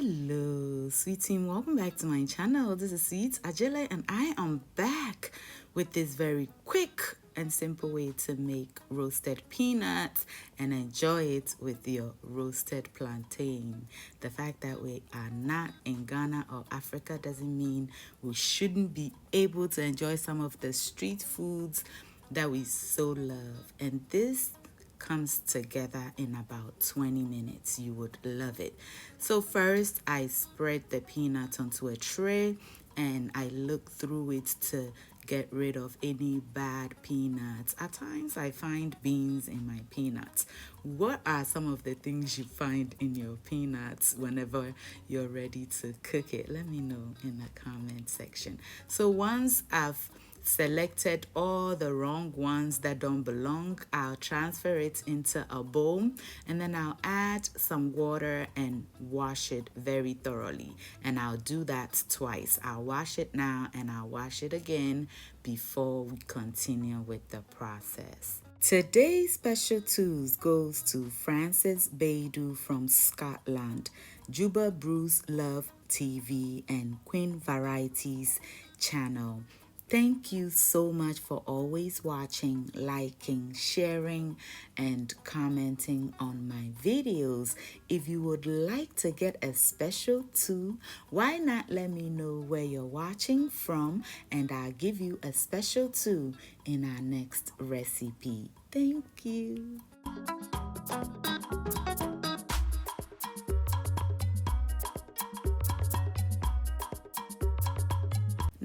Hello, sweet team. Welcome back to my channel. This is Sweet Ajele, and I am back with this very quick and simple way to make roasted peanuts and enjoy it with your roasted plantain. The fact that we are not in Ghana or Africa doesn't mean we shouldn't be able to enjoy some of the street foods that we so love. And this comes together in about 20 minutes. You would love it. So first, I spread the peanuts onto a tray and I look through it to get rid of any bad peanuts. At times, I find beans in my peanuts. What are some of the things you find in your peanuts whenever you're ready to cook it? Let me know in the comment section. So once I've selected all the wrong ones that don't belong, I'll transfer it into a bowl and then I'll add some water and wash it very thoroughly. And I'll do that twice. I'll wash it now and I'll wash it again before we continue with the process. Today's special tools goes to Francis Baidu from Scotland, Juba Bruce Love TV, and Queen Varieties channel. Thank you so much for always watching, liking, sharing, and commenting on my videos. If you would like to get a special too, why not let me know where you're watching from and I'll give you a special too in our next recipe. Thank you.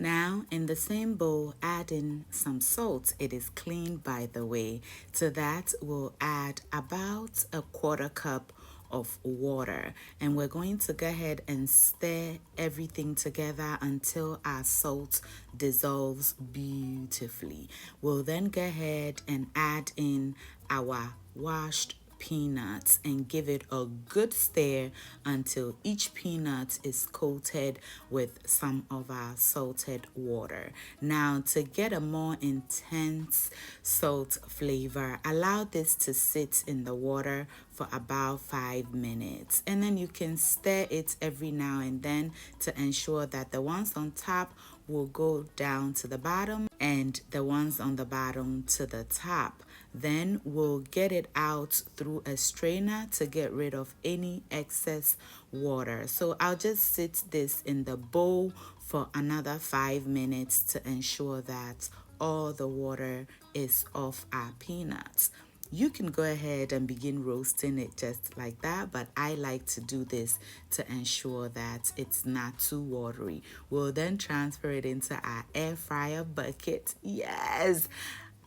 Now, in the same bowl, add in some salt. It is clean, by the way. To that, we'll add about a quarter cup of water. And we're going to go ahead and stir everything together until our salt dissolves beautifully. We'll then go ahead and add in our washed peanuts and give it a good stir until each peanut is coated with some of our salted water. Now, to get a more intense salt flavor, allow this to sit in the water for about 5 minutes, and then you can stir it every now and then to ensure that the ones on top will go down to the bottom and the ones on the bottom to the top. Then we'll get it out through a strainer to get rid of any excess water. So I'll just sit this in the bowl for another 5 minutes to ensure that all the water is off our peanuts. You can go ahead and begin roasting it just like that, but I like to do this to ensure that it's not too watery. We'll then transfer it into our air fryer bucket. Yes,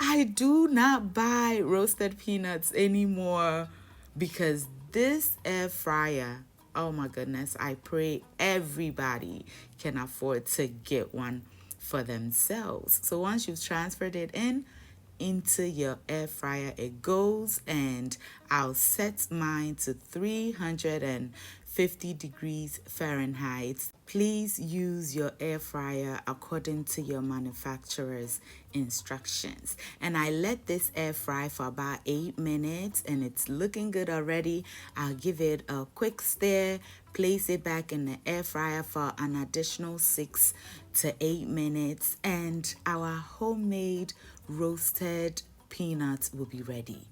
I do not buy roasted peanuts anymore because this air fryer, oh my goodness, I pray everybody can afford to get one for themselves. So once you've transferred it into your air fryer, it goes, and I'll set mine to 350 degrees Fahrenheit. Please use your air fryer according to your manufacturer's instructions. And I let this air fry for about 8 minutes and it's looking good already. I'll give it a quick stir, place it back in the air fryer for an additional 6 to 8 minutes, and our homemade roasted peanuts will be ready.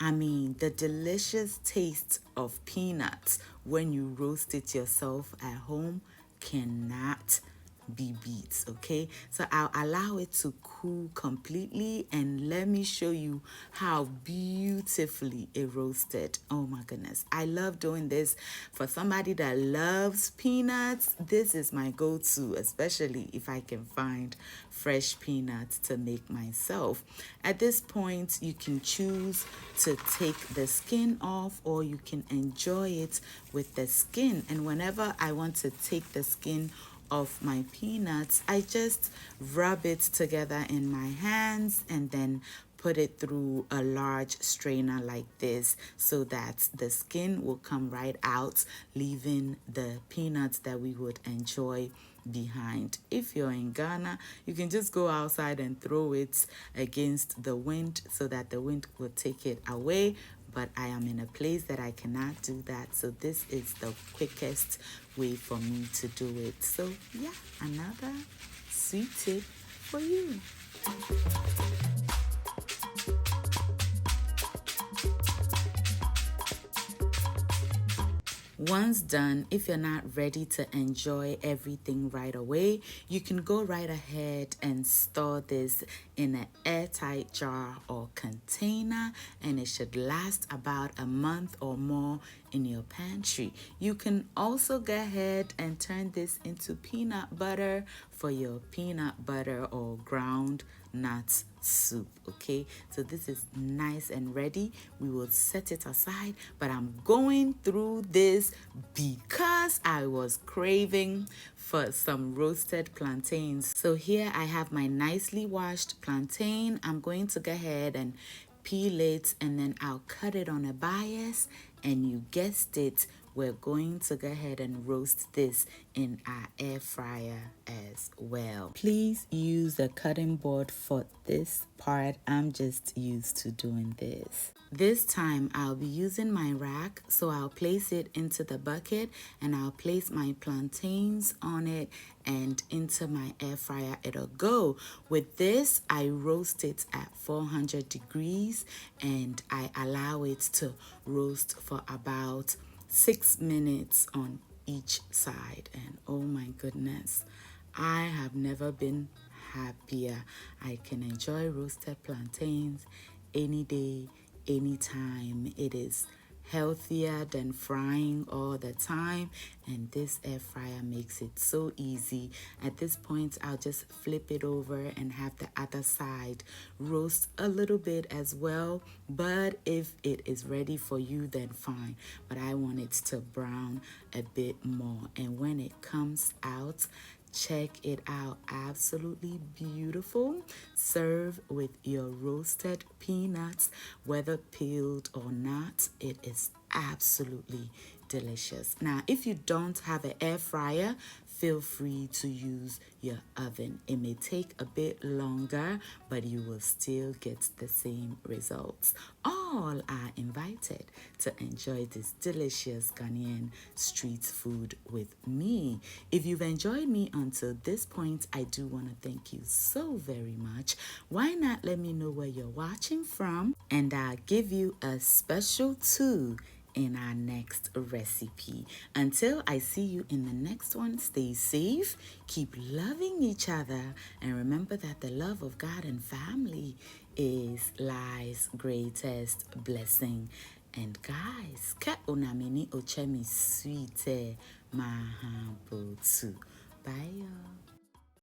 I mean, the delicious taste of peanuts when you roast it yourself at home cannot be beat. Okay, so I'll allow it to cool completely and let me show you how beautifully it roasted. Oh my goodness, I love doing this. For somebody that loves peanuts, this is my go-to, especially if I can find fresh peanuts to make myself. At this point, you can choose to take the skin off or you can enjoy it with the skin. And whenever I want to take the skin of my peanuts, I just rub it together in my hands and then put it through a large strainer like this so that the skin will come right out, leaving the peanuts that we would enjoy behind. If you're in Ghana, you can just go outside and throw it against the wind so that the wind will take it away. but I am in a place that I cannot do that. So this is the quickest way for me to do it. So yeah, another sweet tip for you. Once done, if you're not ready to enjoy everything right away, you can go right ahead and store this in an airtight jar or container, and it should last about a month or more in your pantry. You can also go ahead and turn this into peanut butter for your peanut butter or ground nuts soup. Okay, so this is nice and ready. We will set it aside, but I'm going through this because I was craving for some roasted plantains. So here I have my nicely washed plantain. I'm going to go ahead and peel it, and then I'll cut it on a bias, and you guessed it, we're going to go ahead and roast this in our air fryer as well. Please use a cutting board for this part. I'm just used to doing this. This time I'll be using my rack, so I'll place it into the bucket and I'll place my plantains on it, and into my air fryer it'll go. With this, I roast it at 400 degrees and I allow it to roast for about 6 minutes on each side. And oh my goodness, I have never been happier. I can enjoy roasted plantains any day, anytime. It is healthier than frying all the time, and this air fryer makes it so easy. At this point, I'll just flip it over and have the other side roast a little bit as well, but if it is ready for you, then fine, but I want it to brown a bit more. And when it comes out, check it out, absolutely beautiful. Serve with your roasted peanuts, whether peeled or not. It is absolutely delicious. Now, if you don't have an air fryer, feel free to use your oven. It may take a bit longer, but you will still get the same results. All are invited to enjoy this delicious Ghanaian street food with me. If you've enjoyed me until this point, I do want to thank you so very much. Why not let me know where you're watching from, and I'll give you a special too in our next recipe. Until I see you in the next one, stay safe, keep loving each other, and remember that the love of God and family is life's greatest blessing. And guys, ka unamini ochemi sweet mahabotu. Bye y'all.